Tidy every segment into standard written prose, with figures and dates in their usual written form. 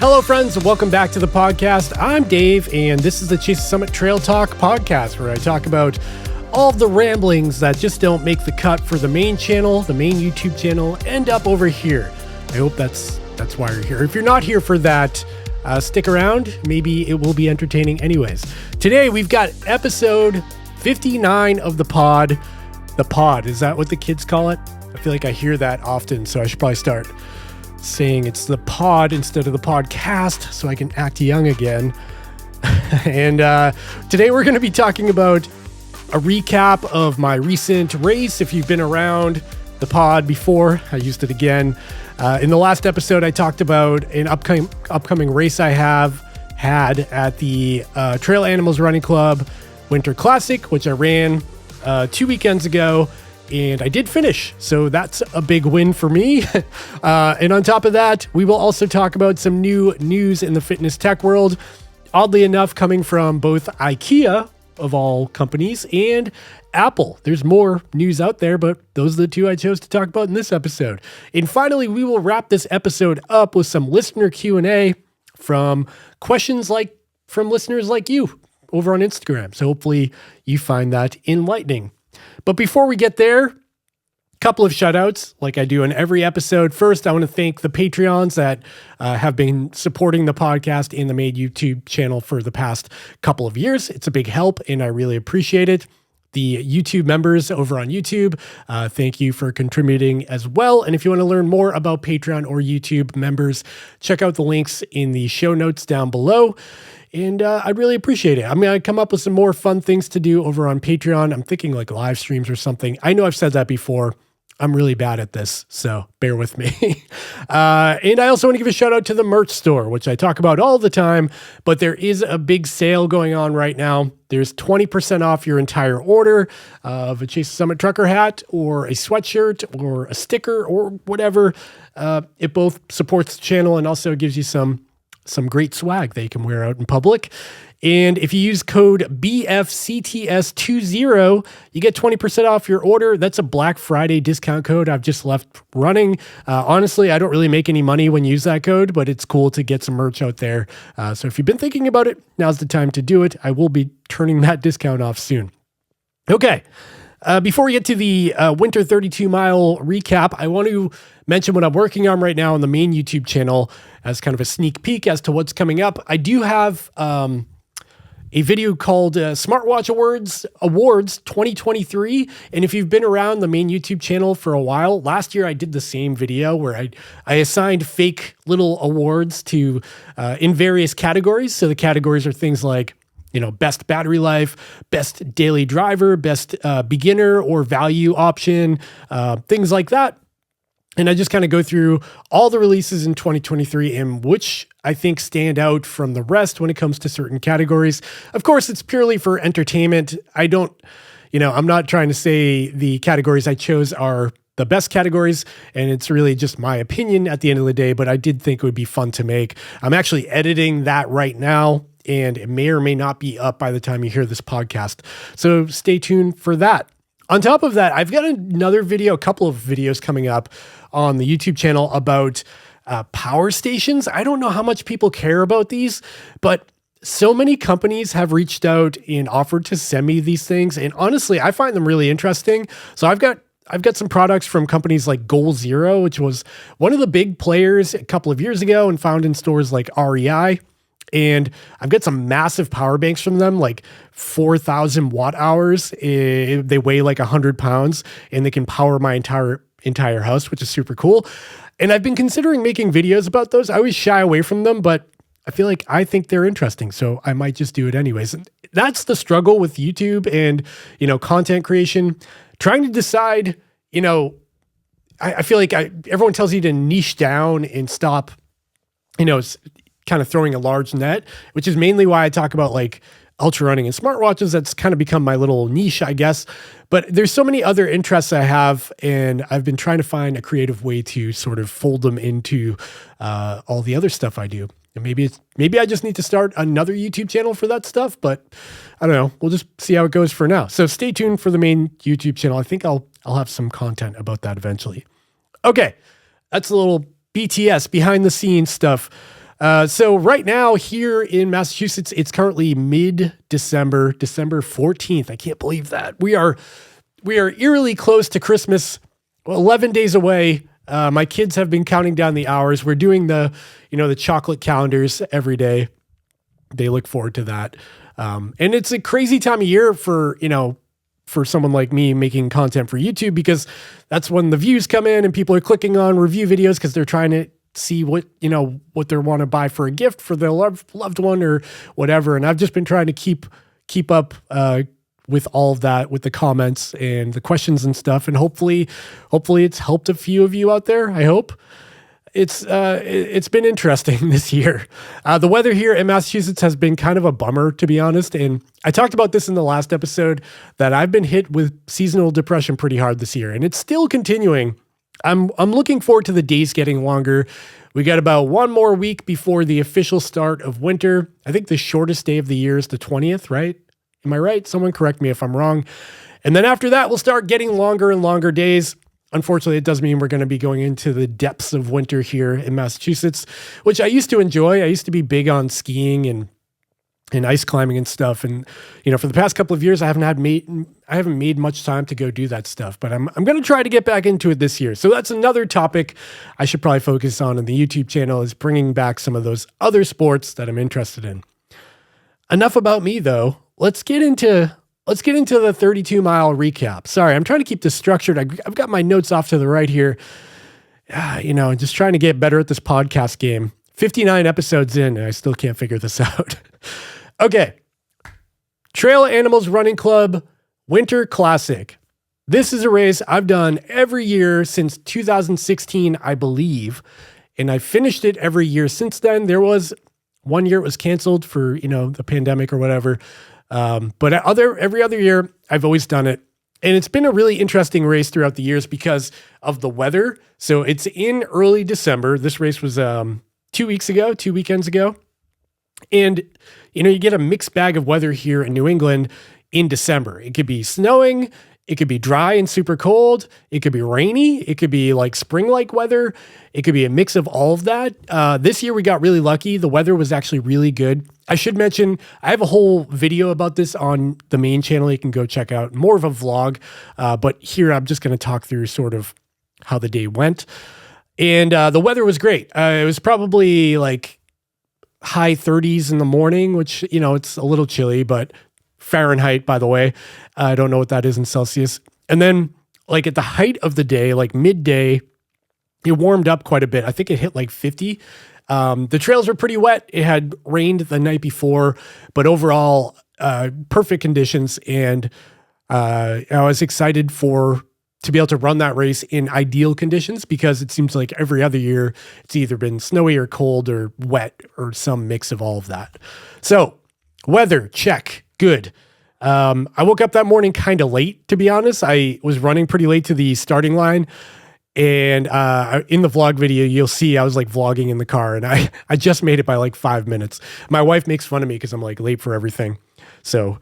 Hello, friends, and welcome back to the podcast. I'm Dave, and this is the Chase the Summit Trail Talk podcast, where I talk about all of the ramblings that just don't make the cut for the main channel, the main YouTube channel, end up over here. I hope that's why you're here. If you're not here for that, stick around. Maybe it will be entertaining anyways. Today, we've got episode 59 of the pod. The pod, is that what the kids call it? I feel like I hear that often, so I should probably start saying it's the pod instead of the podcast so I can act young again. And today we're going to be talking about a recap of my recent race. If you've been around the pod before, I used it again. In the last episode, I talked about an upcoming race I had at the Trail Animals Running Club Winter Classic, which I ran 2 weekends ago. And I did finish, so that's a big win for me. And on top of that, we will also talk about some new news in the fitness tech world. Oddly enough, coming from both Ikea, of all companies, and Apple. There's more news out there, but those are the two I chose to talk about in this episode. And finally, we will wrap this episode up with some listener Q&A from questions from listeners like you over on Instagram. So hopefully you find that enlightening. But before we get there, a couple of shout outs like I do in every episode. First, I want to thank the Patreons that have been supporting the podcast and the main YouTube channel for the past couple of years. It's a big help and I really appreciate it. The YouTube members over on YouTube, thank you for contributing as well. And if you want to learn more about Patreon or YouTube members, check out the links in the show notes down below. And I'd really appreciate it. I'm going to come up with some more fun things to do over on Patreon. I'm thinking like live streams or something. I know I've said that before. I'm really bad at this, so bear with me. And I also want to give a shout out to the merch store, which I talk about all the time, but there is a big sale going on right now. There's 20% off your entire order of a Chase the Summit trucker hat or a sweatshirt or a sticker or whatever. It both supports the channel and also gives you some great swag that you can wear out in public. And if you use code BFCTS20, you get 20% off your order. That's a Black Friday discount code I've just left running. Honestly, I don't really make any money when you use that code, but it's cool to get some merch out there. So if you've been thinking about it, now's the time to do it. I will be turning that discount off soon. Okay. Before we get to the Winter 32-mile recap, I want to mention what I'm working on right now on the main YouTube channel as kind of a sneak peek as to what's coming up. I do have a video called Smartwatch Awards 2023. And if you've been around the main YouTube channel for a while, last year I did the same video where I assigned fake little awards to in various categories. So the categories are things like, best battery life, best daily driver, best beginner or value option, things like that. And I just kind of go through all the releases in 2023 and which I think stand out from the rest when it comes to certain categories. Of course, it's purely for entertainment. I'm not trying to say the categories I chose are the best categories, and it's really just my opinion at the end of the day, but I did think it would be fun to make. I'm actually editing that right now, and it may or may not be up by the time you hear this podcast. So stay tuned for that. On top of that, I've got a couple of videos coming up on the YouTube channel about power stations. I don't know how much people care about these, but so many companies have reached out and offered to send me these things. And honestly, I find them really interesting. So I've got some products from companies like Goal Zero, which was one of the big players a couple of years ago and found in stores like REI. And I've got some massive power banks from them, like 4,000 watt hours. They weigh like 100 pounds and they can power my entire house, which is super cool. And I've been considering making videos about those. I always shy away from them, but I think they're interesting. So I might just do it anyways. And that's the struggle with YouTube and, content creation, trying to decide, I feel like everyone tells you to niche down and stop, kind of throwing a large net, which is mainly why I talk about like ultra running and smartwatches. That's kind of become my little niche, I guess. But there's so many other interests I have, and I've been trying to find a creative way to sort of fold them into all the other stuff I do. And maybe I just need to start another YouTube channel for that stuff, but I don't know. We'll just see how it goes for now. So stay tuned for the main YouTube channel. I think I'll have some content about that eventually. Okay, that's a little BTS, behind the scenes stuff. So right now here in Massachusetts, it's currently mid-December, December 14th. I can't believe that. We are eerily close to Christmas, 11 days away. My kids have been counting down the hours. We're doing the chocolate calendars every day. They look forward to that. And it's a crazy time of year for someone like me making content for YouTube, because that's when the views come in and people are clicking on review videos because they're trying to see what they want to buy for a gift for their loved one or whatever. And I've just been trying to keep up with all of that, with the comments and the questions and stuff. And hopefully it's helped a few of you out there. I hope. It's been interesting this year. The weather here in Massachusetts has been kind of a bummer, to be honest. And I talked about this in the last episode, that I've been hit with seasonal depression pretty hard this year, and it's still continuing. I'm looking forward to the days getting longer. We got about one more week before the official start of winter. I think the shortest day of the year is the 20th, right? Am I right? Someone correct me if I'm wrong. And then after that, we'll start getting longer and longer days. Unfortunately, it does mean we're going to be going into the depths of winter here in Massachusetts, which I used to enjoy. I used to be big on skiing and ice climbing and stuff. And, for the past couple of years, I haven't made much time to go do that stuff, but I'm going to try to get back into it this year. So that's another topic I should probably focus on in the YouTube channel, is bringing back some of those other sports that I'm interested in. Enough about me though. Let's get into the 32-mile recap. Sorry, I'm trying to keep this structured. I've got my notes off to the right here. Just trying to get better at this podcast game. 59 episodes in, and I still can't figure this out. Okay. Trail Animals Running Club Winter Classic. This is a race I've done every year since 2016, I believe, and I finished it every year since then. There was one year it was canceled for, the pandemic or whatever. But every other year, I've always done it. And it's been a really interesting race throughout the years because of the weather. So it's in early December. This race was 2 weekends ago. And, you get a mixed bag of weather here in New England in December. It could be snowing. It could be dry and super cold. It could be rainy. It could be like spring-like weather. It could be a mix of all of that. This year we got really lucky. The weather was actually really good. I should mention, I have a whole video about this on the main channel. You can go check out, more of a vlog. But here I'm just going to talk through sort of how the day went. And the weather was great. It was probably like high 30s in the morning, which, it's a little chilly, but Fahrenheit, by the way. I don't know what that is in Celsius. And then like at the height of the day, like midday, it warmed up quite a bit. I think it hit like 50. The trails were pretty wet. It had rained the night before, but overall, perfect conditions. And I was excited to be able to run that race in ideal conditions, because it seems like every other year it's either been snowy or cold or wet or some mix of all of that. So weather, check. Good. I woke up that morning kind of late, to be honest. I was running pretty late to the starting line. And in the vlog video, you'll see I was like vlogging in the car, and I just made it by like 5 minutes. My wife makes fun of me because I'm like late for everything. So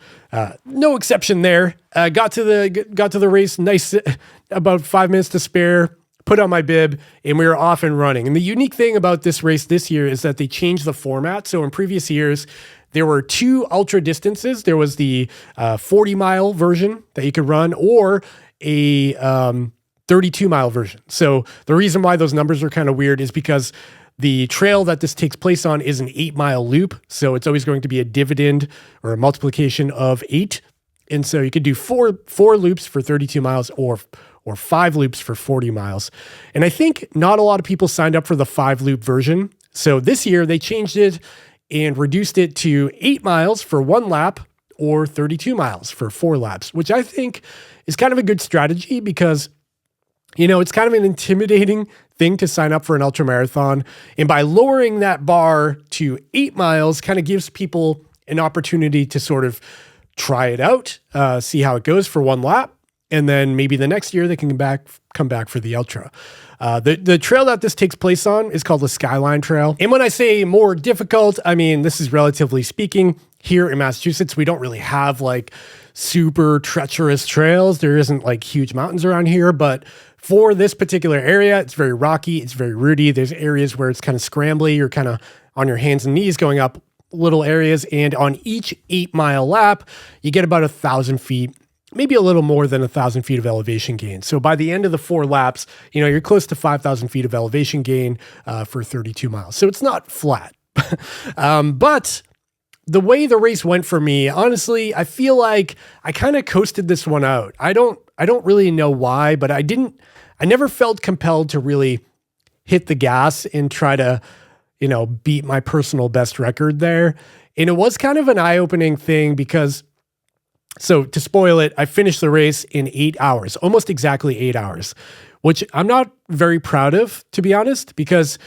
no exception there. Got to the race, nice, about 5 minutes to spare, put on my bib, and we were off and running. And the unique thing about this race this year is that they changed the format. So in previous years, there were two ultra distances. There was the 40-mile version that you could run, or a 32-mile version. So the reason why those numbers are kind of weird is because the trail that this takes place on is an 8-mile loop. So it's always going to be a dividend or a multiplication of 8. And so you could do four loops for 32 miles or 5 loops for 40 miles. And I think not a lot of people signed up for the 5-loop version. So this year they changed it and reduced it to 8 miles for 1 lap or 32 miles for 4 laps, which I think is kind of a good strategy because, it's kind of an intimidating thing to sign up for an ultramarathon. And by lowering that bar to 8 miles, kind of gives people an opportunity to sort of try it out, see how it goes for 1 lap. And then maybe the next year they can come back for the ultra. The trail that this takes place on is called the Skyline Trail. And when I say more difficult, I mean, this is relatively speaking. Here in Massachusetts, we don't really have like super treacherous trails. There isn't like huge mountains around here, but for this particular area, it's very rocky. It's very rooty. There's areas where it's kind of scrambly. You're kind of on your hands and knees going up little areas. And on each 8-mile lap, you get about 1,000 feet, maybe a little more than 1,000 feet of elevation gain. So by the end of the 4 laps, you're close to 5,000 feet of elevation gain for 32 miles. So it's not flat. But the way the race went for me, honestly, I feel like I kind of coasted this one out. I don't really know why, but I never felt compelled to really hit the gas and try to, beat my personal best record there. And it was kind of an eye-opening thing because, so to spoil it, I finished the race in 8 hours, almost exactly 8 hours, which I'm not very proud of, to be honest, because,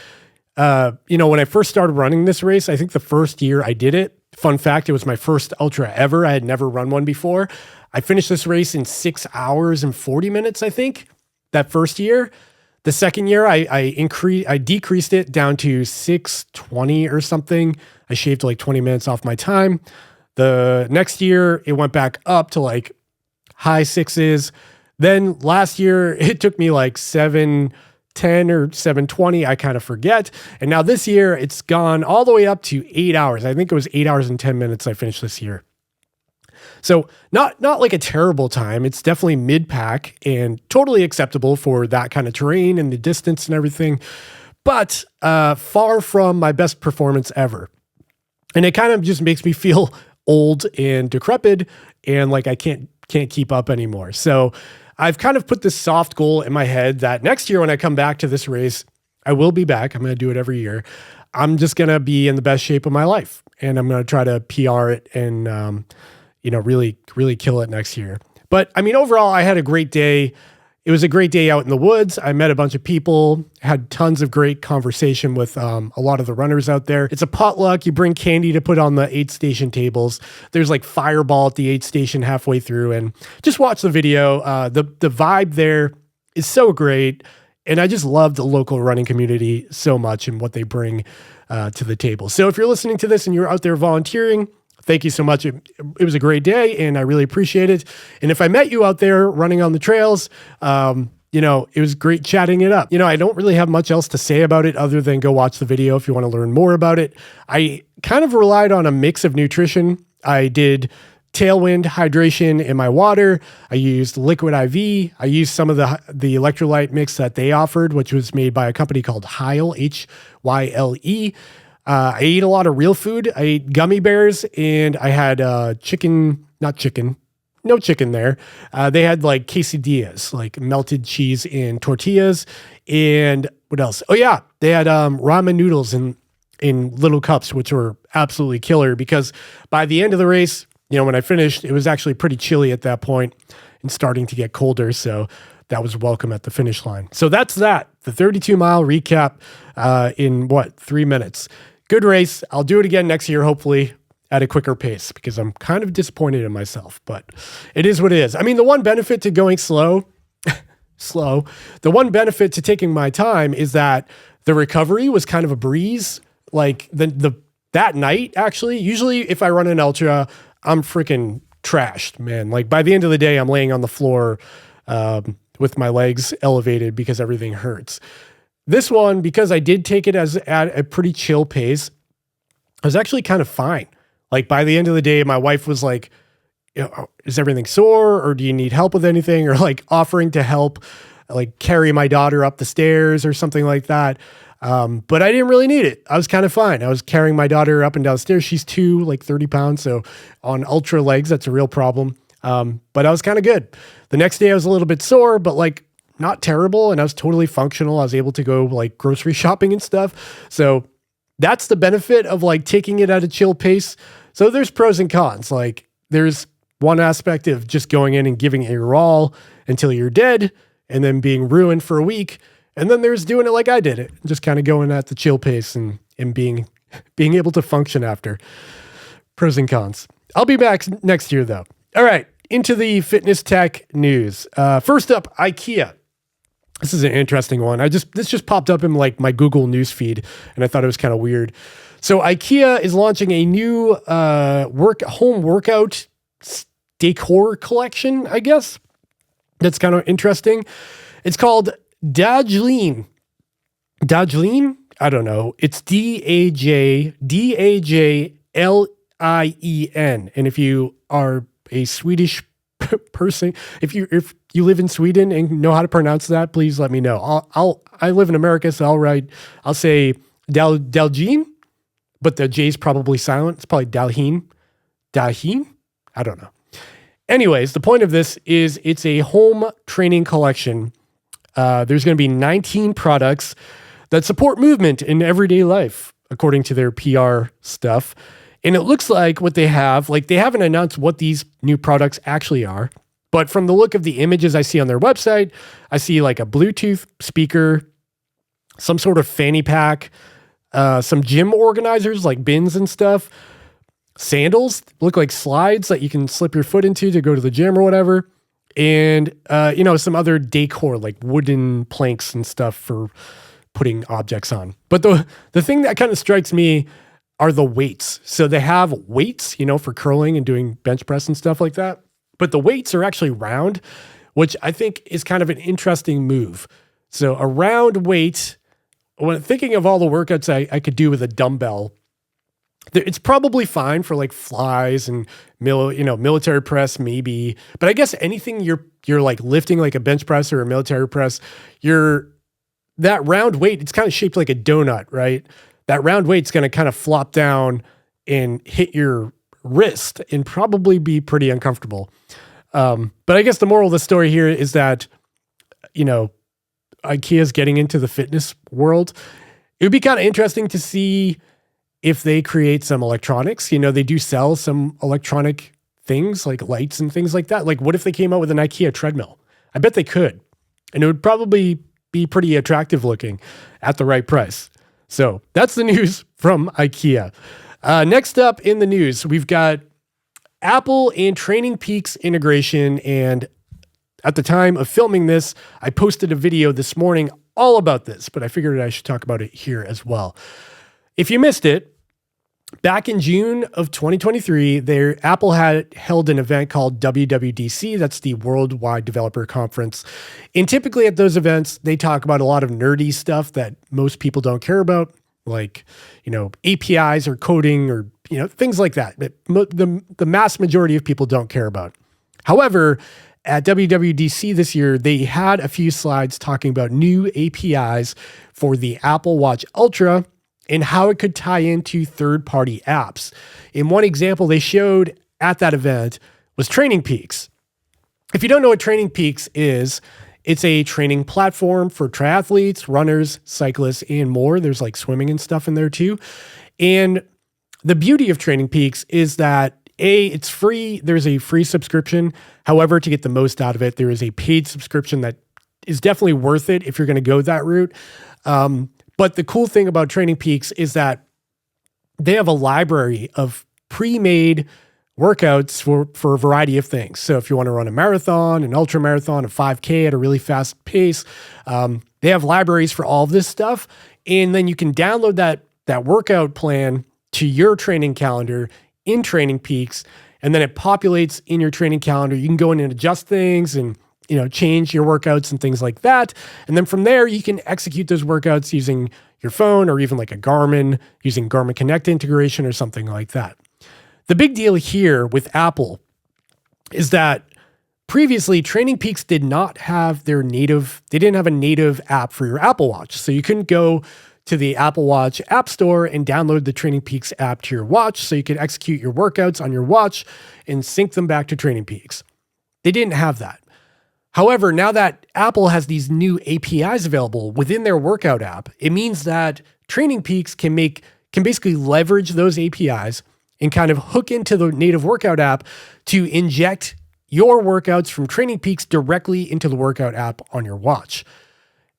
when I first started running this race, I think the first year I did it, fun fact, it was my first ultra ever. I had never run one before. I finished this race in 6 hours and 40 minutes, I think, that first year. The second year, I decreased it down to 6:20 or something. I shaved like 20 minutes off my time. The next year, it went back up to like high 6s. Then last year, it took me like 7:10 or 7:20. I kind of forget. And now this year, it's gone all the way up to 8 hours. I think it was 8 hours and 10 minutes I finished this year. So not like a terrible time. It's definitely mid-pack and totally acceptable for that kind of terrain and the distance and everything, but far from my best performance ever. And it kind of just makes me feel old and decrepit and like I can't keep up anymore. So I've kind of put this soft goal in my head that next year when I come back to this race, I will be back. I'm going to do it every year. I'm just going to be in the best shape of my life and I'm going to try to PR it and, really, really kill it next year. But I mean, overall, I had a great day. It was a great day out in the woods. I met a bunch of people, had tons of great conversation with a lot of the runners out there. It's a potluck. You bring candy to put on the aid station tables. There's like Fireball at the aid station halfway through, and just watch the video. The vibe there is so great. And I just love the local running community so much and what they bring to the table. So if you're listening to this and you're out there volunteering, thank you so much. It was a great day and I really appreciate it. And if I met you out there running on the trails, it was great chatting it up. I don't really have much else to say about it other than go watch the video if you want to learn more about it. I kind of relied on a mix of nutrition. I did Tailwind hydration in my water. I used liquid IV. I used some of the electrolyte mix that they offered, which was made by a company called Hyle, Hyle. I ate a lot of real food. I ate gummy bears and I had no chicken there. They had like quesadillas, like melted cheese and tortillas. And what else? Oh yeah, they had ramen noodles in little cups, which were absolutely killer because by the end of the race, when I finished, it was actually pretty chilly at that point and starting to get colder. So that was welcome at the finish line. So that's that. The 32-mile recap in 3 minutes. Good race. I'll do it again next year, hopefully at a quicker pace because I'm kind of disappointed in myself, but it is what it is. I mean, the one benefit to going slow, the one benefit to taking my time is that the recovery was kind of a breeze. Like that night, actually, usually if I run an ultra, I'm freaking trashed, man. Like by the end of the day, I'm laying on the floor with my legs elevated because everything hurts. This one, because I did take it at a pretty chill pace, I was actually kind of fine. Like by the end of the day, my wife was like, is everything sore or do you need help with anything? Or like offering to help, like carry my daughter up the stairs or something like that. But I didn't really need it. I was kind of fine. I was carrying my daughter up and down stairs. She's 30 pounds. So on ultra legs, that's a real problem. But I was kind of good. The next day I was a little bit sore, but like not terrible. And I was totally functional. I was able to go like grocery shopping and stuff. So that's the benefit of like taking it at a chill pace. So there's pros and cons. Like there's one aspect of just going in and giving it your all until you're dead and then being ruined for a week. And then there's doing it like I did it, just kind of going at the chill pace and being able to function after. Pros and cons. I'll be back next year though. All right, into the fitness tech news. First up, Ikea. This is an interesting one. This just popped up in like my Google news feed and I thought it was kind of weird. So Ikea is launching a new home workout decor collection, I guess. That's kind of interesting. It's called Dajlean. I don't know. It's DAJLIEN. And if you are a Swedish person, if you live in Sweden and know how to pronounce that, please let me know. I live in America, so I'll say Dalgene, but the J is probably silent. It's probably Dalheen. Dalheen? I don't know. Anyways, the point of this is it's a home training collection. There's going to be 19 products that support movement in everyday life, according to their PR stuff. And it looks like what they have, like they haven't announced what these new products actually are, but from the look of the images I see on their website, I see like a Bluetooth speaker, some sort of fanny pack, some gym organizers like bins and stuff, sandals look like slides that you can slip your foot into to go to the gym or whatever. And, some other decor like wooden planks and stuff for putting objects on. But the thing that kind of strikes me are the weights. So they have weights, for curling and doing bench press and stuff like that. But the weights are actually round, which I think is kind of an interesting move. So a round weight, when thinking of all the workouts I could do with a dumbbell, it's probably fine for like flies and military press maybe, but I guess anything you're like lifting like a bench press or a military press, that round weight, it's kind of shaped like a donut, right? That round weight's going to kind of flop down and hit your wrist and probably be pretty uncomfortable. But I guess the moral of the story here is that, IKEA's getting into the fitness world. It would be kind of interesting to see if they create some electronics. They do sell some electronic things like lights and things like that. Like what if they came out with an IKEA treadmill? I bet they could. And it would probably be pretty attractive looking at the right price. So that's the news from IKEA. Next up in the news, we've got Apple and Training Peaks integration. And at the time of filming this, I posted a video this morning all about this, but I figured I should talk about it here as well. If you missed it, back in June of 2023, Apple had held an event called WWDC. That's the Worldwide Developer Conference. And typically at those events, they talk about a lot of nerdy stuff that most people don't care about, like, APIs or coding or, things like that. But the mass majority of people don't care about. However, at WWDC this year, they had a few slides talking about new APIs for the Apple Watch Ultra and how it could tie into third-party apps. And one example they showed at that event was Training Peaks. If you don't know what Training Peaks is, it's a training platform for triathletes, runners, cyclists, and more. There's like swimming and stuff in there too. And the beauty of Training Peaks is that it's free. There's a free subscription. However, to get the most out of it, there is a paid subscription that is definitely worth it if you're going to go that route. But the cool thing about Training Peaks is that they have a library of pre-made workouts for a variety of things. So if you want to run a marathon, an ultra marathon, a 5K at a really fast pace, they have libraries for all of this stuff. And then you can download that workout plan to your training calendar in Training Peaks, and then it populates in your training calendar. You can go in and adjust things and change your workouts and things like that. And then from there, you can execute those workouts using your phone or even like a Garmin, using Garmin Connect integration or something like that. The big deal here with Apple is that previously Training Peaks did not have they didn't have a native app for your Apple Watch. So you couldn't go to the Apple Watch App Store and download the Training Peaks app to your watch so you could execute your workouts on your watch and sync them back to Training Peaks. They didn't have that. However, now that Apple has these new APIs available within their workout app, it means that Training Peaks can basically leverage those APIs and kind of hook into the native workout app to inject your workouts from Training Peaks directly into the workout app on your watch.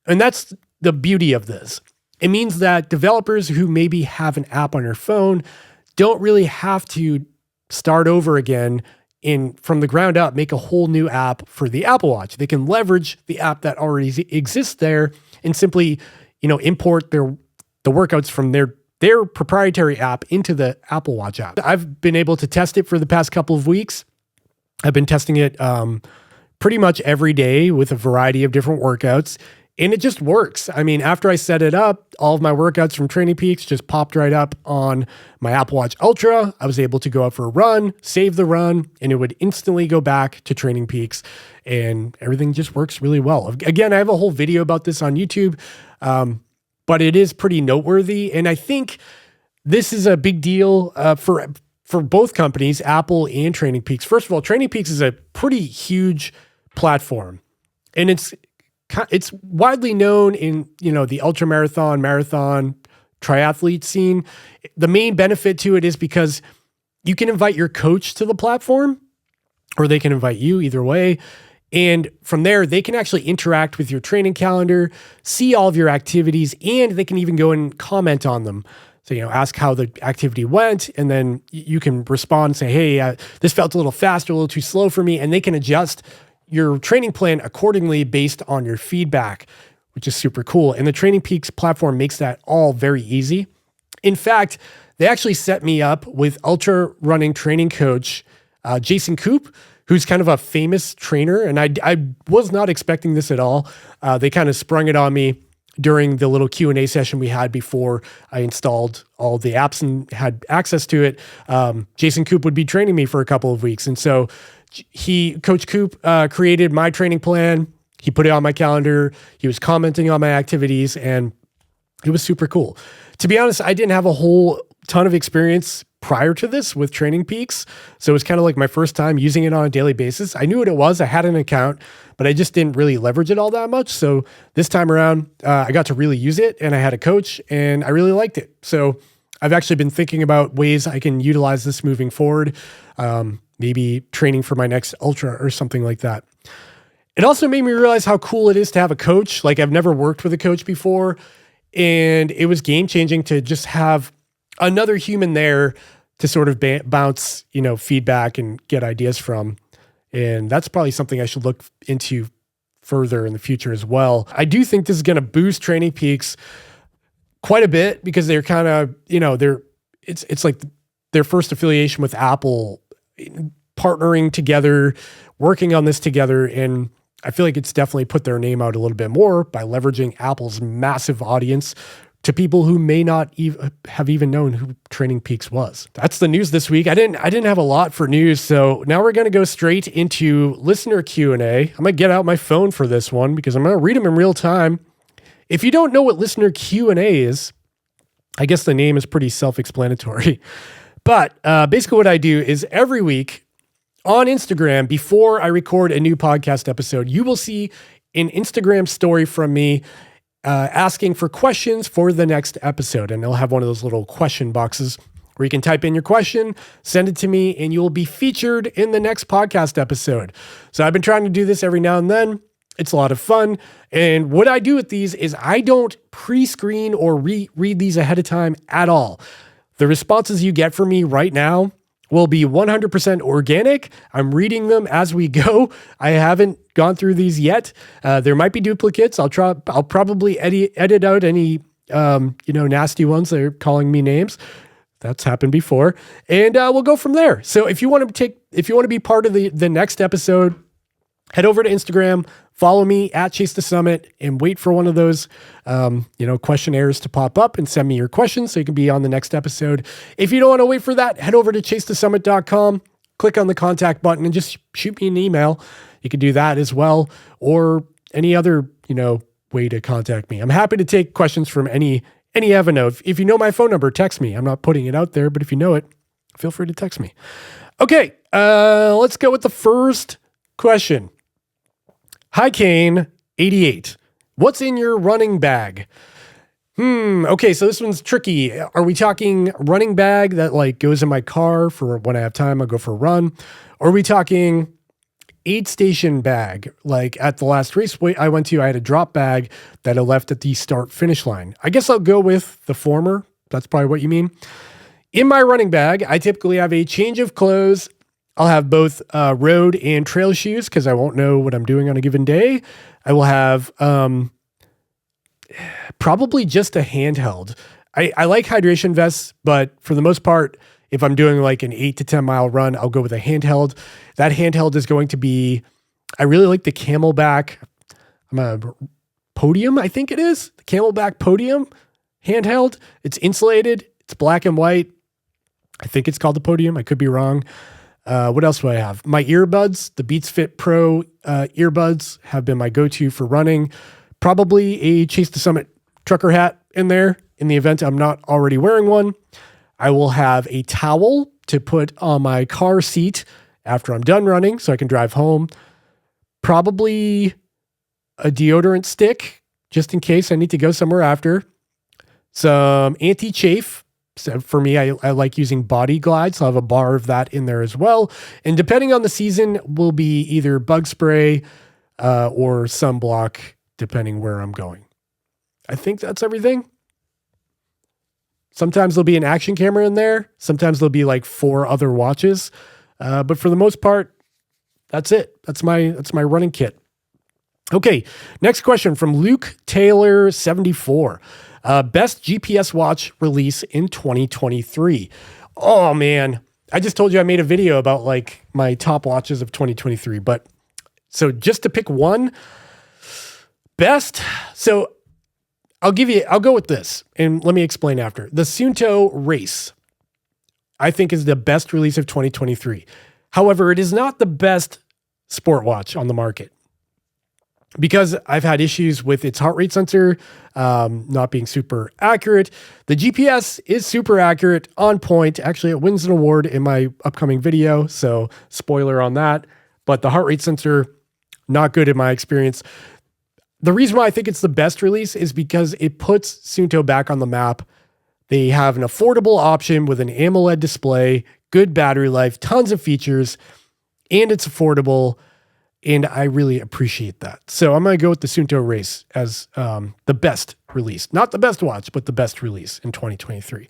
And that's the beauty of this. It means that developers who maybe have an app on your phone don't really have to start over again and from the ground up make a whole new app for the Apple Watch. They can leverage the app that already exists there and simply, import the workouts from their proprietary app into the Apple Watch app. I've been able to test it for the past couple of weeks. I've been testing it pretty much every day with a variety of different workouts. And it just works. I mean, after I set it up, all of my workouts from Training Peaks just popped right up on my Apple Watch Ultra. I was able to go out for a run, save the run, and it would instantly go back to Training Peaks. And everything just works really well. Again, I have a whole video about this on YouTube, but it is pretty noteworthy. And I think this is a big deal for both companies, Apple and Training Peaks. First of all, Training Peaks is a pretty huge platform. And it's widely known in, the ultramarathon, marathon, triathlete scene. The main benefit to it is because you can invite your coach to the platform, or they can invite you, either way. And from there, they can actually interact with your training calendar, see all of your activities, and they can even go and comment on them. So, ask how the activity went, and then you can respond and say, hey, this felt a little fast or a little too slow for me. And they can adjust your training plan accordingly based on your feedback, which is super cool. And the Training Peaks platform makes that all very easy. In fact, they actually set me up with ultra running training coach, Jason Koop, who's kind of a famous trainer. And I was not expecting this at all. They kind of sprung it on me during the little Q&A session we had before I installed all the apps and had access to it. Jason Koop would be training me for a couple of weeks. And so Coach Koop created my training plan. He put it on my calendar. He was commenting on my activities, and it was super cool. To be honest, I didn't have a whole ton of experience prior to this with Training Peaks. So it was kind of like my first time using it on a daily basis. I knew what it was. I had an account, but I just didn't really leverage it all that much. So this time around, I got to really use it, and I had a coach, and I really liked it. So I've actually been thinking about ways I can utilize this moving forward. Maybe training for my next ultra or something like that. It also made me realize how cool it is to have a coach. Like, I've never worked with a coach before, and it was game changing to just have another human there to sort of bounce, feedback and get ideas from. And that's probably something I should look into further in the future as well. I do think this is going to boost Training Peaks quite a bit, because they're kind of, it's like their first affiliation with Apple, partnering together, working on this together. And I feel like it's definitely put their name out a little bit more by leveraging Apple's massive audience to people who may not have even known who Training Peaks was. That's the news this week. I didn't have a lot for news, so now we're going to go straight into listener Q&A. I'm going to get out my phone for this one because I'm going to read them in real time. If you don't know what listener Q&A is, I guess the name is pretty self-explanatory. But basically what I do is every week on Instagram, before I record a new podcast episode, you will see an Instagram story from me asking for questions for the next episode. And they'll have one of those little question boxes where you can type in your question, send it to me, and you will be featured in the next podcast episode. So I've been trying to do this every now and then. It's a lot of fun. And what I do with these is I don't pre-screen or read these ahead of time at all. The responses you get from me right now will be 100% organic. I'm reading them as we go. I haven't gone through these yet. There might be duplicates. I'll probably edit out any nasty ones that are calling me names. That's happened before. And we'll go from there. So if you want to be part of the next episode, head over to Instagram, follow me at Chase the Summit, and wait for one of those, questionnaires to pop up and send me your questions so you can be on the next episode. If you don't want to wait for that, head over to chasethesummit.com, click on the contact button, and just shoot me an email. You can do that as well, or any other, way to contact me. I'm happy to take questions from any avenue. If you know my phone number, text me. I'm not putting it out there, but if you know it, feel free to text me. Okay, let's go with the first question. Hi, Kane, 88. What's in your running bag? Okay, so this one's tricky. Are we talking running bag that goes in my car for when I have time, I'll go for a run? Or are we talking aid station bag? Like at the last race I went to, I had a drop bag that I left at the start finish line. I guess I'll go with the former. That's probably what you mean. In my running bag, I typically have a change of clothes. I'll have both road and trail shoes because I won't know what I'm doing on a given day. I will have probably just a handheld. I like hydration vests, but for the most part, if I'm doing like an 8 to 10 mile run, I'll go with a handheld. That handheld is going to be, I really like the Camelback. I'm going to Podium, I think it is. The Camelback Podium handheld. It's insulated. It's black and white. I think it's called the Podium. I could be wrong. What else do I have? My earbuds, the Beats Fit Pro earbuds have been my go-to for running. Probably a Chase the Summit trucker hat in there in the event I'm not already wearing one. I will have a towel to put on my car seat after I'm done running so I can drive home. Probably a deodorant stick just in case I need to go somewhere after. Some anti-chafe. So for me, I like using Body Glide, so I'll have a bar of that in there as well. And depending on the season, will be either bug spray or sunblock, depending where I'm going. I think that's everything. Sometimes there'll be an action camera in there. Sometimes there'll be like 4 other watches. But for the most part, that's it. That's my running kit. Okay, next question from Luke Taylor 74. Best GPS watch release in 2023. Oh man, I just told you I made a video about like my top watches of 2023. But so just to pick one, best. So I'll go with this and let me explain after. The Suunto Race, I think, is the best release of 2023. However, it is not the best sport watch on the market because I've had issues with its heart rate sensor not being super accurate. The GPS is super accurate, on point. Actually, it wins an award in my upcoming video, so spoiler on that. But the heart rate sensor, not good in my experience. The reason why I think it's the best release is because it puts Suunto back on the map. They have an affordable option with an AMOLED display, good battery life, tons of features, and it's affordable. And I really appreciate that. So I'm going to go with the Suunto Race as the best release. Not the best watch, but the best release in 2023.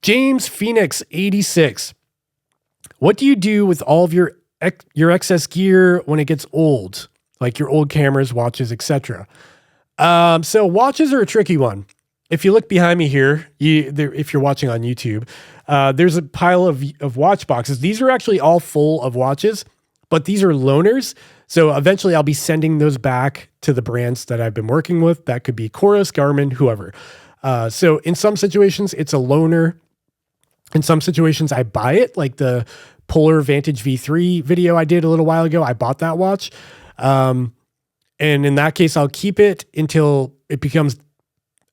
James Phoenix 86. What do you do with all of your excess gear when it gets old? Like your old cameras, watches, etc. So watches are a tricky one. If you look behind me here, if you're watching on YouTube, there's a pile of watch boxes. These are actually all full of watches, but these are loaners. So eventually I'll be sending those back to the brands that I've been working with. That could be Chorus, Garmin, whoever. So in some situations, it's a loaner. In some situations, I buy it, like the Polar Vantage V3 video I did a little while ago. I bought that watch. And in that case, I'll keep it until it becomes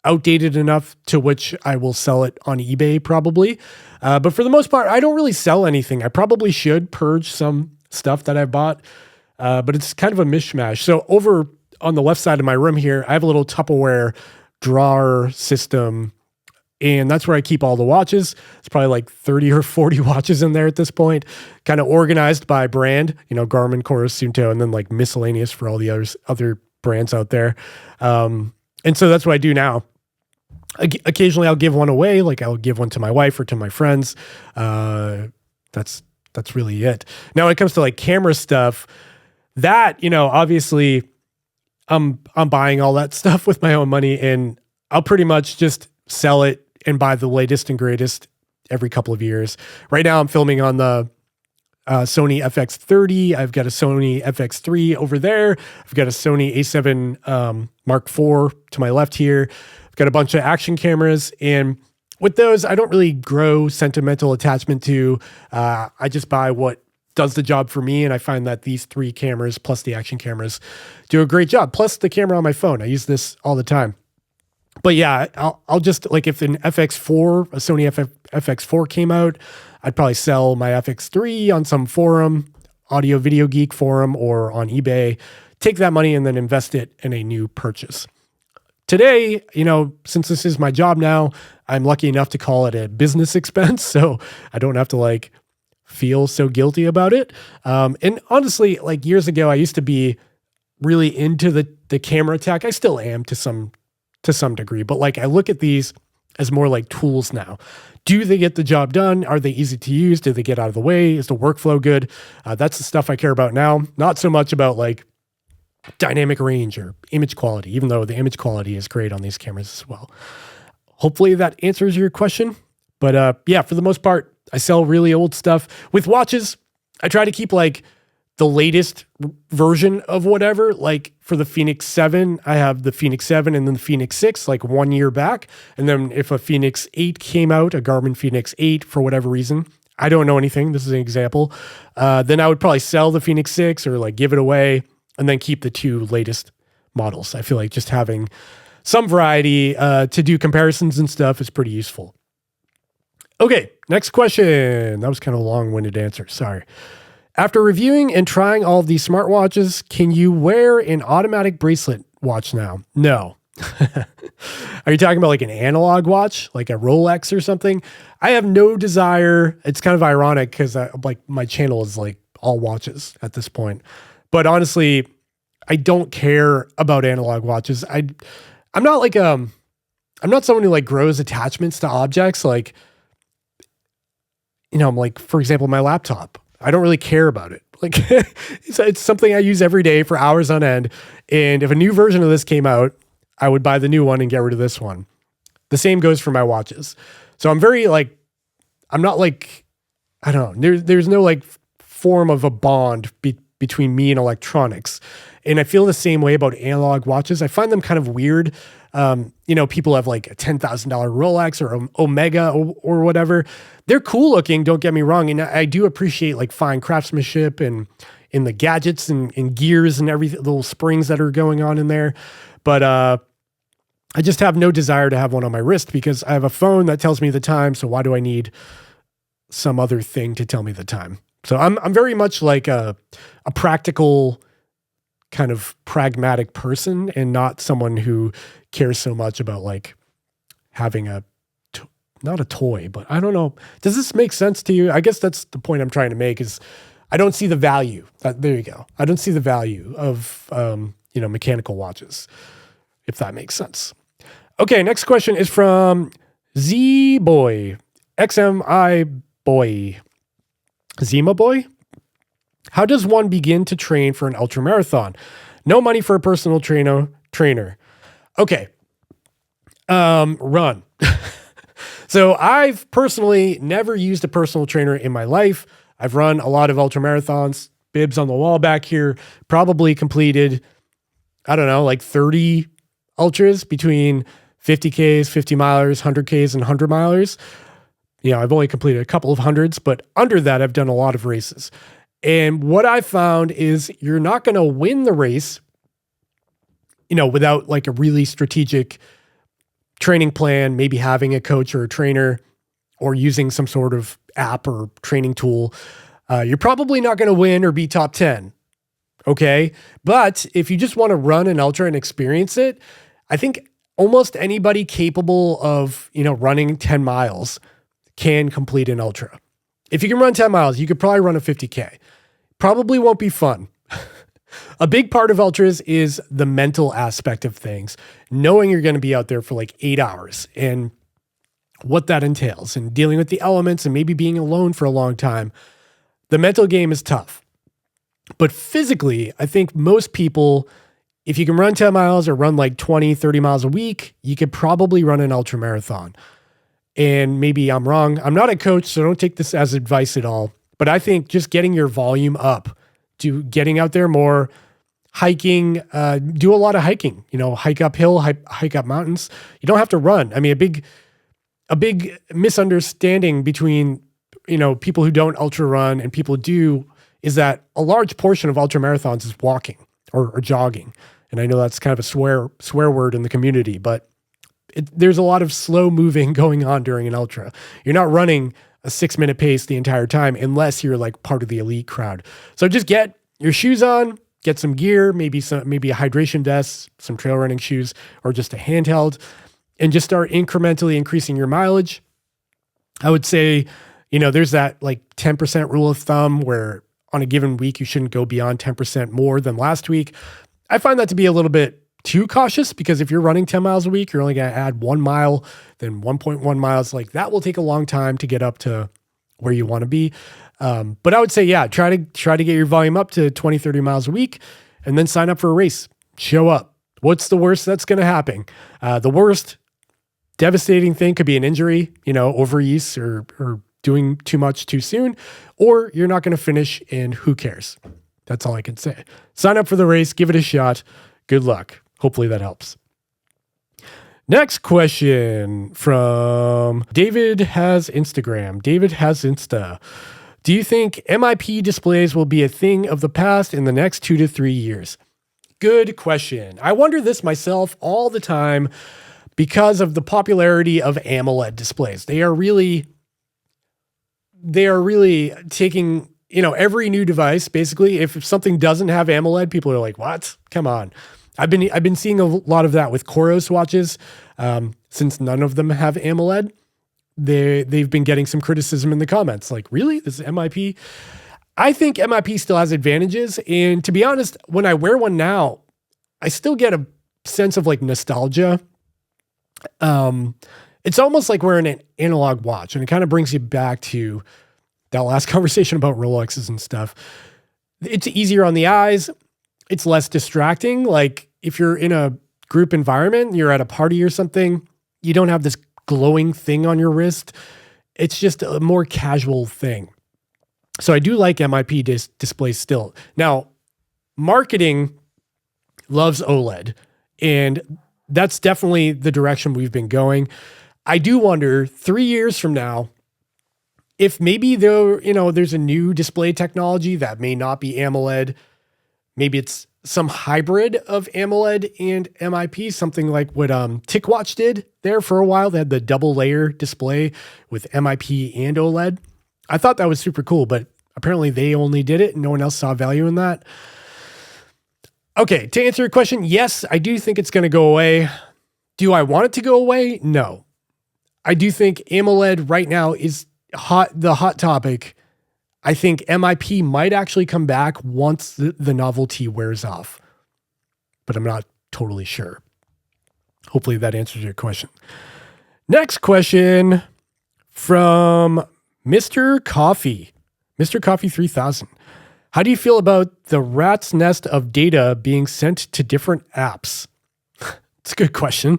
outdated enough to which I will sell it on eBay probably. But for the most part, I don't really sell anything. I probably should purge some stuff that I bought, but it's kind of a mishmash. So over on the left side of my room here, I have a little Tupperware drawer system, and that's where I keep all the watches. It's probably like 30 or 40 watches in there at this point, kind of organized by brand, Garmin, Chorus, Suunto, and then like miscellaneous for all the other brands out there. And so that's what I do now. Occasionally I'll give one away. Like I'll give one to my wife or to my friends. That's really it. Now when it comes to like camera stuff, that, obviously I'm buying all that stuff with my own money, and I'll pretty much just sell it and buy the latest and greatest every couple of years. Right now I'm filming on the Sony FX30. I've got a Sony FX3 over there. I've got a Sony A7 Mark IV to my left here. I've got a bunch of action cameras, and with those, I don't really grow sentimental attachment to. I just buy what does the job for me, and I find that these 3 cameras plus the action cameras do a great job. Plus the camera on my phone. I use this all the time. But yeah, I'll just, like, if an FX4, a Sony FX4 came out, I'd probably sell my FX3 on some forum, Audio Video Geek forum, or on eBay, take that money and then invest it in a new purchase. Today, since this is my job now, I'm lucky enough to call it a business expense, so I don't have to like feel so guilty about it. And honestly, like years ago, I used to be really into the camera tech. I still am to some degree, but like I look at these as more like tools now. Do they get the job done? Are they easy to use? Do they get out of the way? Is the workflow good? That's the stuff I care about now. Not so much about like dynamic range or image quality, even though the image quality is great on these cameras as well. Hopefully that answers your question. But yeah, for the most part, I sell really old stuff. With watches, I try to keep like the latest version of whatever. Like for the Fenix 7, I have the Fenix 7 and then the Fenix 6, like 1 year back. And then if a Fenix 8 came out, a Garmin Fenix 8 for whatever reason, I don't know anything, this is an example, then I would probably sell the Fenix 6 or like give it away and then keep the 2 latest models. I feel like just having some variety to do comparisons and stuff is pretty useful. Okay, next question. That was kind of a long-winded answer, sorry. After reviewing and trying all of these smartwatches, can you wear an automatic bracelet watch now? No. Are you talking about like an analog watch, like a Rolex or something? I have no desire. It's kind of ironic because like my channel is like all watches at this point. But honestly, I don't care about analog watches. I'm not like I'm not someone who like grows attachments to objects. Like, you know, I'm like, for example, my laptop. I don't really care about it. Like it's something I use every day for hours on end. And if a new version of this came out, I would buy the new one and get rid of this one. The same goes for my watches. So I'm very like, I'm not like, I don't know. There's no like form of a bond between me and electronics. And I feel the same way about analog watches. I find them kind of weird. You know, people have like a $10,000 Rolex or Omega or whatever. They're cool looking, don't get me wrong. And I do appreciate like fine craftsmanship and in the gadgets and gears and everything, little springs that are going on in there. But I just have no desire to have one on my wrist because I have a phone that tells me the time. So why do I need some other thing to tell me the time? So I'm very much like a practical kind of pragmatic person and not someone who cares so much about like having not a toy, but I don't know. Does this make sense to you? I guess that's the point I'm trying to make is I don't see the value. There you go. I don't see the value of, you know, mechanical watches, if that makes sense. Okay. Next question is from Z-Boy, XMI Boy, Zima Boy. How does one begin to train for an ultra marathon? No money for a personal trainer. Okay. Run. So I've personally never used a personal trainer in my life. I've run a lot of ultra marathons, bibs on the wall back here, probably completed, I don't know, like 30 ultras between 50Ks, 50 milers, 100Ks, and 100 milers. You know, I've only completed a couple of hundreds, but under that, I've done a lot of races. And what I found is you're not going to win the race, you know, without like a really strategic training plan, maybe having a coach or a trainer or using some sort of app or training tool. You're probably not going to win or be top 10. Okay. But if you just want to run an ultra and experience it, I think almost anybody capable of, you know, running 10 miles can complete an ultra. If you can run 10 miles, you could probably run a 50K. Probably won't be fun. A big part of ultras is the mental aspect of things, knowing you're going to be out there for like 8 hours and what that entails and dealing with the elements and maybe being alone for a long time. The mental game is tough. But physically, I think most people, if you can run 10 miles or run like 20, 30 miles a week, you could probably run an ultra marathon. And maybe I'm wrong. I'm not a coach, so don't take this as advice at all. But I think just getting your volume up to getting out there more, hiking, do a lot of hiking, you know, hike uphill, hike up mountains. You don't have to run. I mean, a big misunderstanding between, you know, people who don't ultra run and people who do is that a large portion of ultra marathons is walking or jogging. And I know that's kind of a swear word in the community, but there's a lot of slow moving going on during an ultra. You're not running a 6-minute pace the entire time unless you're like part of the elite crowd. So just get your shoes on, get some gear, maybe a hydration vest, some trail running shoes, or just a handheld, and just start incrementally increasing your mileage. I would say, you know, there's that like 10% rule of thumb where on a given week, you shouldn't go beyond 10% more than last week. I find that to be a little bit too cautious because if you're running 10 miles a week, you're only going to add 1 mile, then 1.1 miles. Like that will take a long time to get up to where you want to be. But I would say, yeah, try to get your volume up to 20, 30 miles a week and then sign up for a race. Show up. What's the worst that's going to happen? The worst devastating thing could be an injury, you know, overuse or doing too much too soon, or you're not going to finish and who cares? That's all I can say. Sign up for the race, give it a shot. Good luck. Hopefully that helps. Next question from David has Instagram. David has Insta. Do you think MIP displays will be a thing of the past in the next 2 to 3 years? Good question. I wonder this myself all the time because of the popularity of AMOLED displays. They are really taking, every new device, basically. If something doesn't have AMOLED, people are like, what? Come on. I've been seeing a lot of that with Coros watches. Since none of them have AMOLED, they've been getting some criticism in the comments. Like, really? This is MIP? I think MIP still has advantages. And to be honest, when I wear one now, I still get a sense of like nostalgia. It's almost like wearing an analog watch, and it kind of brings you back to that last conversation about Rolexes and stuff. It's easier on the eyes. It's less distracting. Like if you're in a group environment, you're at a party or something, you don't have this glowing thing on your wrist. It's just a more casual thing. So I do like MIP displays still. Now, marketing loves OLED, and that's definitely the direction we've been going. I do wonder 3 years from now, if maybe there's a new display technology that may not be AMOLED. Maybe it's some hybrid of AMOLED and MIP, something like what TicWatch did there for a while. They had the double layer display with MIP and OLED. I thought that was super cool, but apparently they only did it and no one else saw value in that. Okay, to answer your question, yes, I do think it's going to go away. Do I want it to go away? No. I do think AMOLED right now is the hot topic. I think MIP might actually come back once the novelty wears off, but I'm not totally sure. Hopefully that answers your question. Next question from Mr. Coffee. Mr. Coffee 3000. How do you feel about the rat's nest of data being sent to different apps? It's a good question.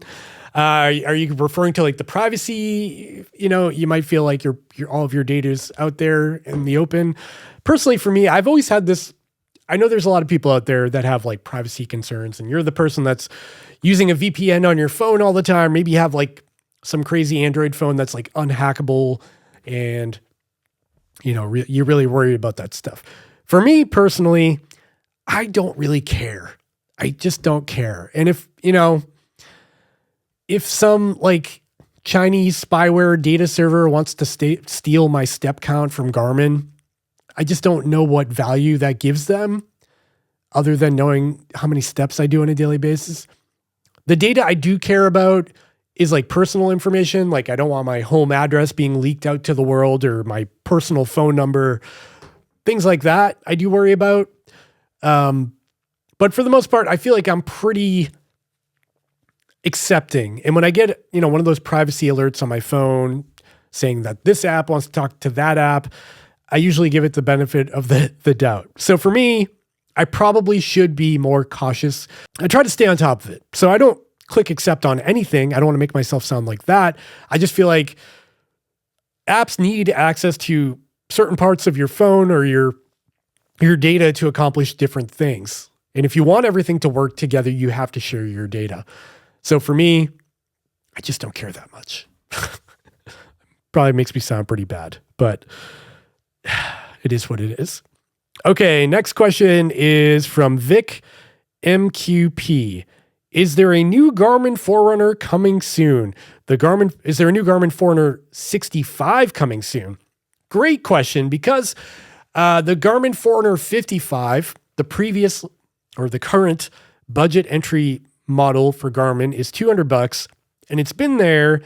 Are you referring to like the privacy? You might feel like your all of your data is out there in the open. Personally, for me, I've always had this. I know there's a lot of people out there that have like privacy concerns, and you're the person that's using a VPN on your phone all the time. Maybe you have like some crazy Android phone that's like unhackable, and you're really worried about that stuff. For me personally, I don't really care. I just don't care. And if some like Chinese spyware data server wants to steal my step count from Garmin, I just don't know what value that gives them other than knowing how many steps I do on a daily basis. The data I do care about is like personal information. Like I don't want my home address being leaked out to the world or my personal phone number, things like that I do worry about. But for the most part, I feel like I'm pretty accepting. And when I get, one of those privacy alerts on my phone saying that this app wants to talk to that app, I usually give it the benefit of the doubt. So for me, I probably should be more cautious. I try to stay on top of it. So I don't click accept on anything. I don't want to make myself sound like that. I just feel like apps need access to certain parts of your phone or your data to accomplish different things. And if you want everything to work together, you have to share your data. So for me, I just don't care that much. Probably makes me sound pretty bad, but it is what it is. Okay, next question is from Vic MQP. Is there a new Garmin Forerunner coming soon? Is there a new Garmin Forerunner 65 coming soon? Great question, because the Garmin Forerunner 55, the current budget entry model for Garmin is $200, and it's been there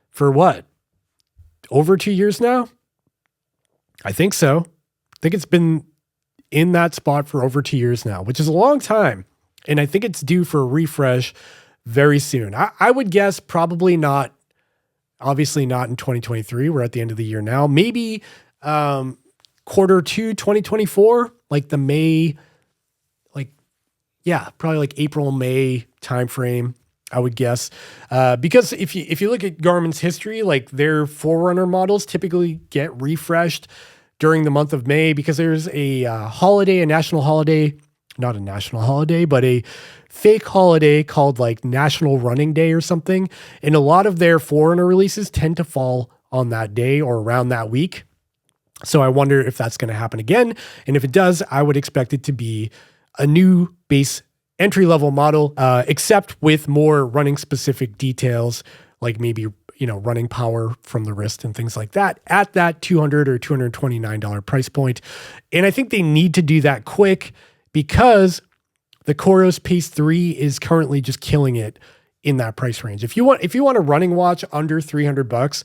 for what? Over 2 years now? I think so. I think it's been in that spot for over 2 years now, which is a long time. And I think it's due for a refresh very soon. I would guess probably not, obviously not in 2023. We're at the end of the year now. Maybe quarter 2, 2024, like the May, probably like April, May timeframe, I would guess. Because if you look at Garmin's history, like their Forerunner models typically get refreshed during the month of May because there's a holiday, a national holiday, not a national holiday, but a fake holiday called like National Running Day or something. And a lot of their Forerunner releases tend to fall on that day or around that week. So I wonder if that's going to happen again. And if it does, I would expect it to be a new base entry-level model, except with more running specific details, like maybe, running power from the wrist and things like that at that $200 or $229 price point. And I think they need to do that quick because the Coros Pace 3 is currently just killing it in that price range. If you want a running watch under $300,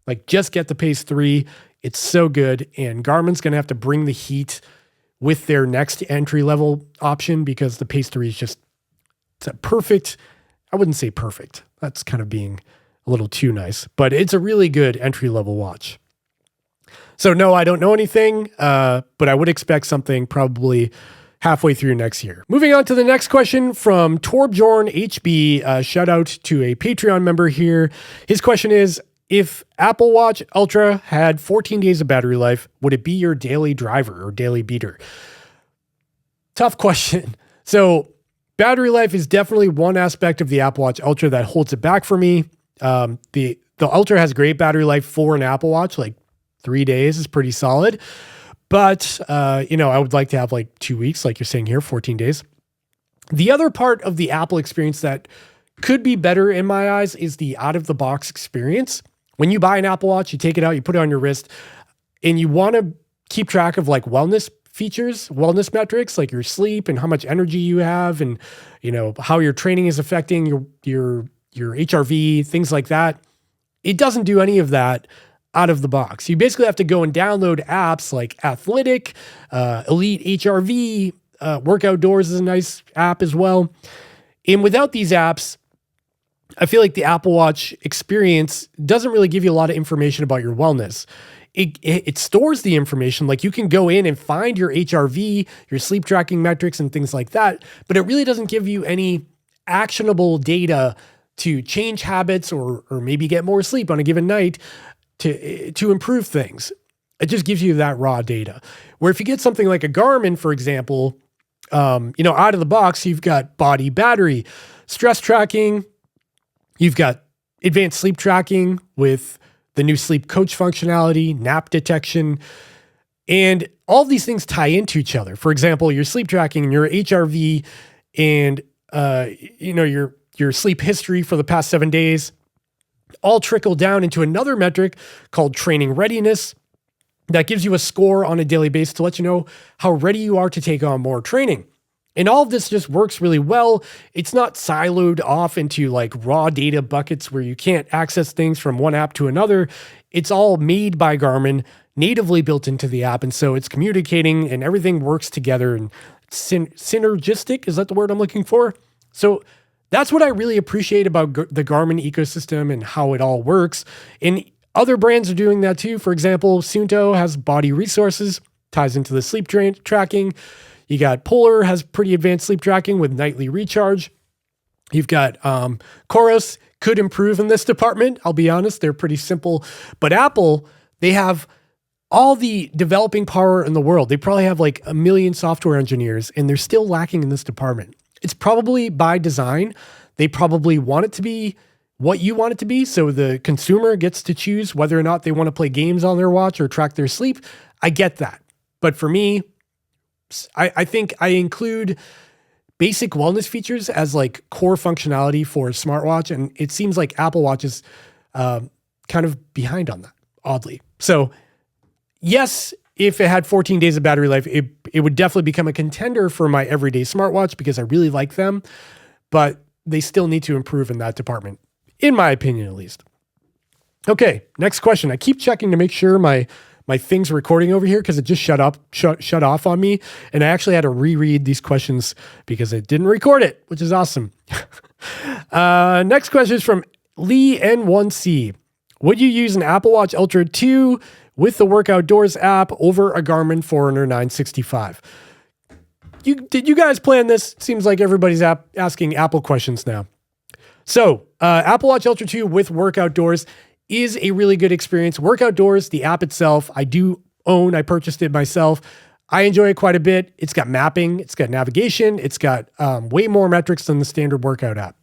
like just get the Pace 3. It's so good. And Garmin's going to have to bring the heat with their next entry level option because the Pace 3 is just, it's a perfect, I wouldn't say perfect. That's kind of being a little too nice, but it's a really good entry level watch. So no, I don't know anything, but I would expect something probably halfway through next year. Moving on to the next question from Torbjorn HB. Shout out to a Patreon member here. His question is, if Apple Watch Ultra had 14 days of battery life, would it be your daily driver or daily beater? Tough question. So battery life is definitely one aspect of the Apple Watch Ultra that holds it back for me. The Ultra has great battery life for an Apple Watch, like 3 days is pretty solid. But, I would like to have like 2 weeks, like you're saying here, 14 days. The other part of the Apple experience that could be better in my eyes is the out-of-the-box experience. When you buy an Apple Watch, you take it out, you put it on your wrist, and you want to keep track of like wellness features, wellness metrics, like your sleep and how much energy you have and, how your training is affecting your HRV, things like that. It doesn't do any of that out of the box. You basically have to go and download apps like Athletic, Elite HRV, Workout Doors is a nice app as well. And without these apps, I feel like the Apple Watch experience doesn't really give you a lot of information about your wellness. It stores the information, like you can go in and find your HRV, your sleep tracking metrics and things like that, but it really doesn't give you any actionable data to change habits or maybe get more sleep on a given night to improve things. It just gives you that raw data. Where if you get something like a Garmin, for example, out of the box, you've got body battery, stress tracking, you've got advanced sleep tracking with the new sleep coach functionality, nap detection, and all these things tie into each other. For example, your sleep tracking and your HRV and, your sleep history for the past 7 days all trickle down into another metric called training readiness that gives you a score on a daily basis to let you know how ready you are to take on more training. And all of this just works really well. It's not siloed off into like raw data buckets where you can't access things from one app to another. It's all made by Garmin, natively built into the app. And so it's communicating and everything works together and synergistic. Is that the word I'm looking for? So that's what I really appreciate about the Garmin ecosystem and how it all works. And other brands are doing that too. For example, Suunto has body resources, ties into the sleep tracking. You got Polar has pretty advanced sleep tracking with nightly recharge. You've got Coros could improve in this department. I'll be honest, they're pretty simple. But Apple, they have all the developing power in the world. They probably have like 1 million software engineers and they're still lacking in this department. It's probably by design. They probably want it to be what you want it to be. So the consumer gets to choose whether or not they want to play games on their watch or track their sleep. I get that. But for me, I think I include basic wellness features as like core functionality for a smartwatch. And it seems like Apple Watch is kind of behind on that, oddly. So yes, if it had 14 days of battery life, it would definitely become a contender for my everyday smartwatch because I really like them, but they still need to improve in that department, in my opinion, at least. Okay, next question. I keep checking to make sure my thing's recording over here because it just shut off on me. And I actually had to reread these questions because it didn't record it, which is awesome. Next question is from Lee N1C. Would you use an Apple Watch Ultra 2 with the Workout Doors app over a Garmin Forerunner 965? Did you guys plan this? Seems like everybody's asking Apple questions now. So Apple Watch Ultra 2 with Workout Doors is a really good experience. Workout Doors, the app itself, I do own. I purchased it myself. I enjoy it quite a bit. It's got mapping, it's got navigation, it's got way more metrics than the standard workout app.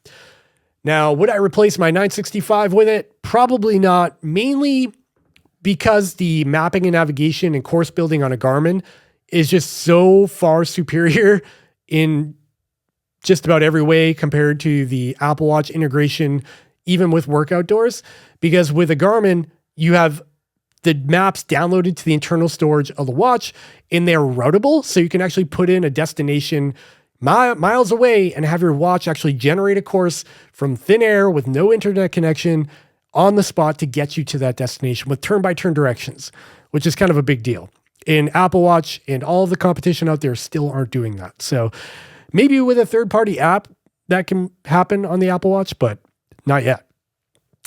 Now, would I replace my 965 with it? Probably not, mainly because the mapping and navigation and course building on a Garmin is just so far superior in just about every way compared to the Apple Watch integration, even with workout doors. Because with a Garmin, you have the maps downloaded to the internal storage of the watch, and they're routable. So you can actually put in a destination miles away and have your watch actually generate a course from thin air with no internet connection on the spot to get you to that destination with turn-by-turn directions, which is kind of a big deal. In Apple Watch and all of the competition out there still aren't doing that. So maybe with a third-party app that can happen on the Apple Watch, but not yet.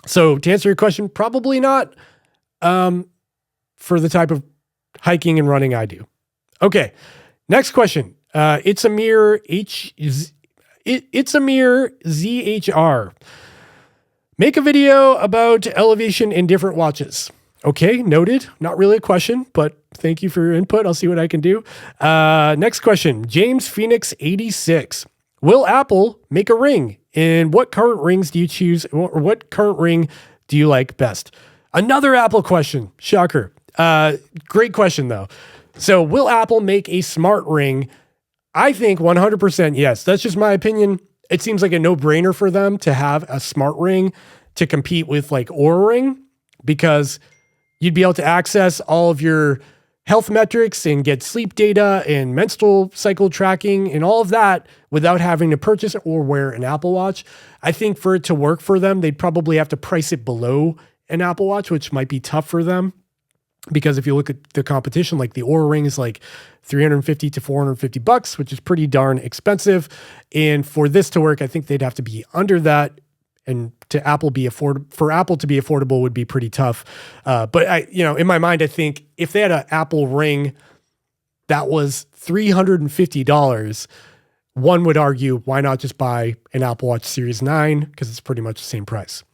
So to answer your question, probably not. For the type of hiking and running I do. Okay, next question. It's a mere ZHR. Make a video about elevation in different watches. Okay, noted. Not really a question, but thank you for your input. I'll see what I can do. Next question. James Phoenix 86. Will Apple make a ring? And what current rings do you choose? Or what current ring do you like best? Another Apple question. Shocker. Great question, though. So will Apple make a smart ring? I think 100% yes. That's just my opinion. It seems like a no-brainer for them to have a smart ring to compete with like Oura Ring, because you'd be able to access all of your health metrics and get sleep data and menstrual cycle tracking and all of that without having to purchase or wear an Apple Watch. I think for it to work for them, they'd probably have to price it below an Apple Watch, which might be tough for them, because if you look at the competition, like the Oura Ring is like $350 to $450, which is pretty darn expensive. And for this to work, I think they'd have to be under that, and for Apple to be affordable would be pretty tough. But in my mind, I think if they had an Apple Ring that was $350, one would argue, why not just buy an Apple Watch Series 9? Because it's pretty much the same price.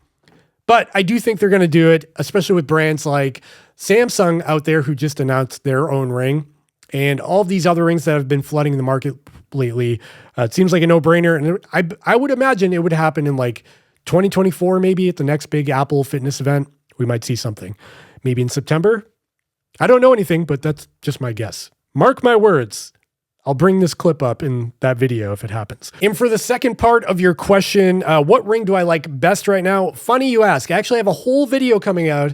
But I do think they're going to do it, especially with brands like Samsung out there who just announced their own ring, and all of these other rings that have been flooding the market lately. It seems like a no-brainer. And I would imagine it would happen in like 2024, maybe at the next big Apple fitness event. We might see something. Maybe in September. I don't know anything, but that's just my guess. Mark my words. I'll bring this clip up in that video if it happens. And for the second part of your question, what ring do I like best right now? Funny you ask. I actually have a whole video coming out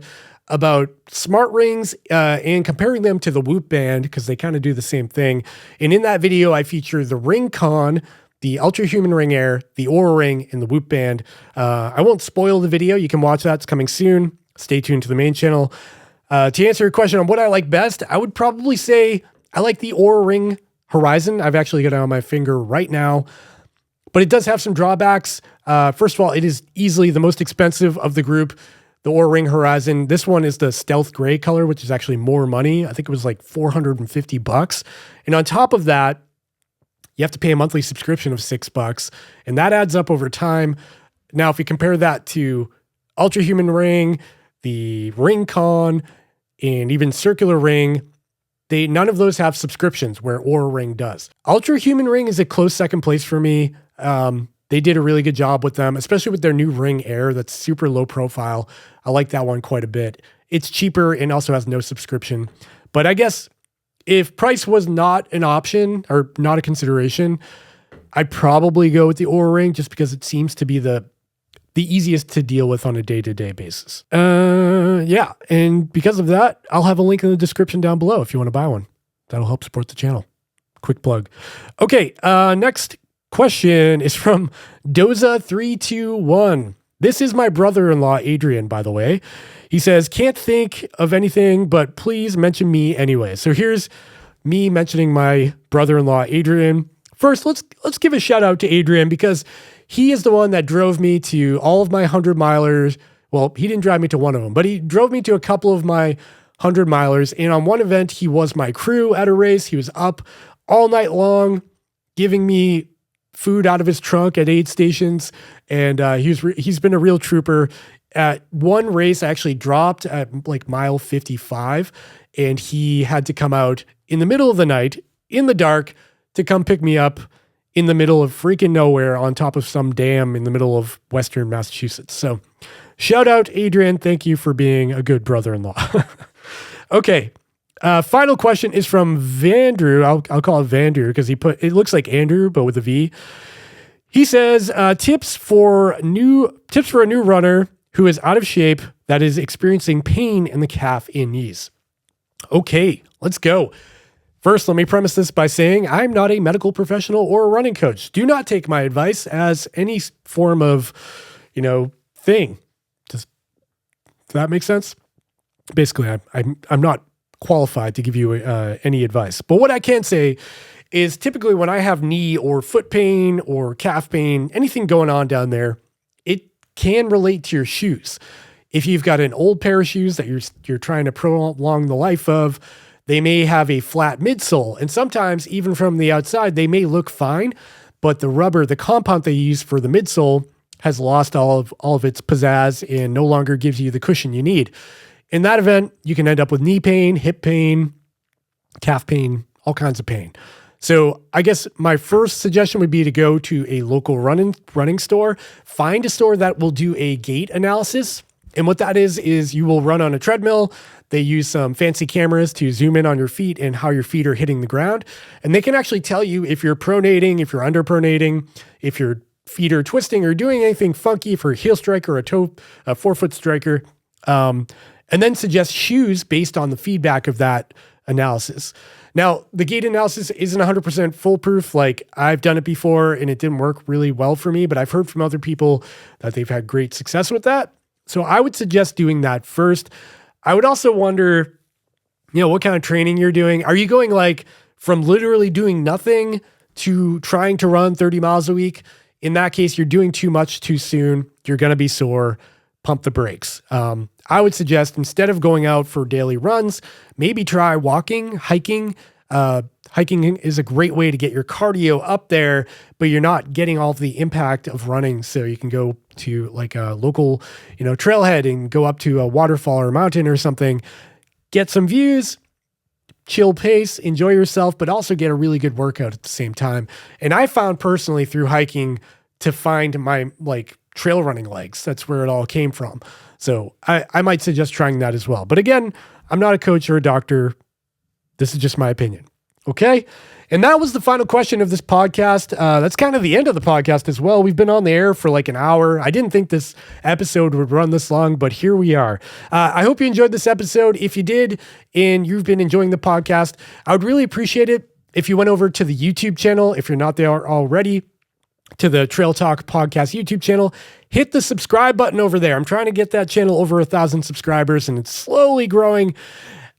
about smart rings and comparing them to the Whoop Band, because they kind of do the same thing. And in that video, I feature the Ringconn, the Ultrahuman Ring Air, the Oura Ring, and the Whoop Band. I won't spoil the video. You can watch that. It's coming soon. Stay tuned to the main channel. To answer your question on what I like best, I would probably say I like the Oura Ring Horizon. I've actually got it on my finger right now, but it does have some drawbacks. First of all, it is easily the most expensive of the group, the Oura Ring Horizon. This one is the stealth gray color, which is actually more money. I think it was like $450. And on top of that, you have to pay a monthly subscription of $6, and that adds up over time. Now, if you compare that to Ultrahuman Ring, the Ringconn, and even Circular Ring, none of those have subscriptions, where Oura Ring does. Ultrahuman Ring is a close second place for me. They did a really good job with them, especially with their new Ring Air that's super low profile. I like that one quite a bit. It's cheaper and also has no subscription. But I guess if price was not an option or not a consideration, I'd probably go with the Oura Ring, just because it seems to be the easiest to deal with on a day-to-day basis. Yeah, and because of that, I'll have a link in the description down below if you want to buy one. That'll help support the channel. Quick plug. Okay, next question is from Doza321. This is my brother-in-law, Adrian, by the way. He says, can't think of anything, but please mention me anyway. So here's me mentioning my brother-in-law, Adrian. First, let's give a shout out to Adrian, because he is the one that drove me to all of my 100-milers. Well, he didn't drive me to one of them, but he drove me to a couple of my 100-milers. And on one event, he was my crew at a race. He was up all night long giving me food out of his trunk at aid stations. And he's been a real trooper. At one race, I actually dropped at like mile 55, and he had to come out in the middle of the night, in the dark, to come pick me up in the middle of freaking nowhere on top of some dam in the middle of Western Massachusetts. So shout out, Adrian. Thank you for being a good brother-in-law. Okay. Final question is from Vandrew. I'll call it Vandrew because it looks like Andrew, but with a V. He says, tips for a new runner who is out of shape that is experiencing pain in the calf and knees. Okay, let's go. First, let me premise this by saying I'm not a medical professional or a running coach. Do not take my advice as any form of, thing. Does that make sense? Basically, I'm not qualified to give you any advice. But what I can say is typically when I have knee or foot pain or calf pain, anything going on down there, it can relate to your shoes. If you've got an old pair of shoes that you're trying to prolong the life of, they may have a flat midsole. And sometimes even from the outside, they may look fine, but the rubber, the compound they use for the midsole has lost all of its pizzazz and no longer gives you the cushion you need. In that event, you can end up with knee pain, hip pain, calf pain, all kinds of pain. So I guess my first suggestion would be to go to a local running store, find a store that will do a gait analysis. And what that is you will run on a treadmill. They use some fancy cameras to zoom in on your feet and how your feet are hitting the ground. And they can actually tell you if you're pronating, if you're underpronating, if your feet are twisting or doing anything funky for a heel strike or a forefoot striker. And then suggest shoes based on the feedback of that analysis. Now, the gait analysis isn't 100% foolproof. Like I've done it before and it didn't work really well for me, but I've heard from other people that they've had great success with that. So I would suggest doing that first. I would also wonder, what kind of training you're doing. Are you going like from literally doing nothing to trying to run 30 miles a week? In that case, you're doing too much too soon. You're going to be sore. Pump the brakes. I would suggest instead of going out for daily runs, maybe try walking, hiking. Hiking is a great way to get your cardio up there, but you're not getting all of the impact of running. So you can go to like a local, trailhead and go up to a waterfall or mountain or something, get some views, chill pace, enjoy yourself, but also get a really good workout at the same time. And I found personally through hiking to find my trail running legs. That's where it all came from. So I might suggest trying that as well. But again, I'm not a coach or a doctor. This is just my opinion. Okay. And that was the final question of this podcast. That's kind of the end of the podcast as well. We've been on the air for like an hour. I didn't think this episode would run this long, but here we are. I hope you enjoyed this episode. If you did, and you've been enjoying the podcast, I would really appreciate it if you went over to the YouTube channel, if you're not there already, to the Trail Talk Podcast YouTube channel, hit the subscribe button over there. I'm trying to get that channel over 1,000 subscribers and it's slowly growing.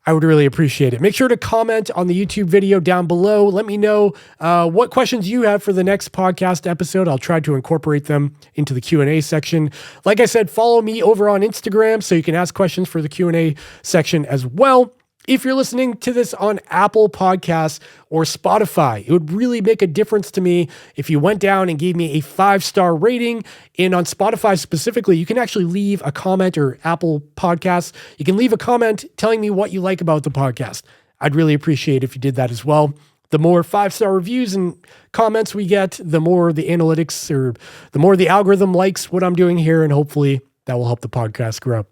I would really appreciate it. Make sure to comment on the YouTube video down below. Let me know what questions you have for the next podcast episode. I'll try to incorporate them into the Q&A section. Like I said, follow me over on Instagram so you can ask questions for the Q&A section as well. If you're listening to this on Apple Podcasts or Spotify, it would really make a difference to me if you went down and gave me a 5-star rating. And on Spotify specifically, you can actually leave a comment, or Apple Podcasts, you can leave a comment telling me what you like about the podcast. I'd really appreciate if you did that as well. The more 5-star reviews and comments we get, the more the analytics, or the more the algorithm likes what I'm doing here, and hopefully that will help the podcast grow.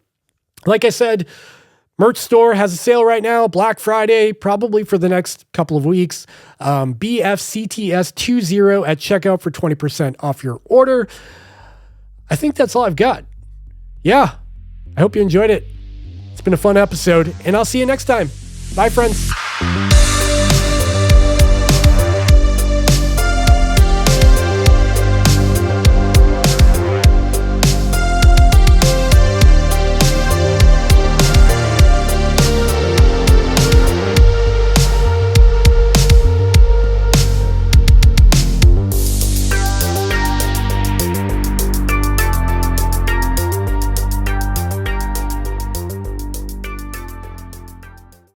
Like I said, merch store has a sale right now, Black Friday, probably for the next couple of weeks. BFCTS20 at checkout for 20% off your order. I think that's all I've got. Yeah, I hope you enjoyed it. It's been a fun episode, and I'll see you next time. Bye, friends.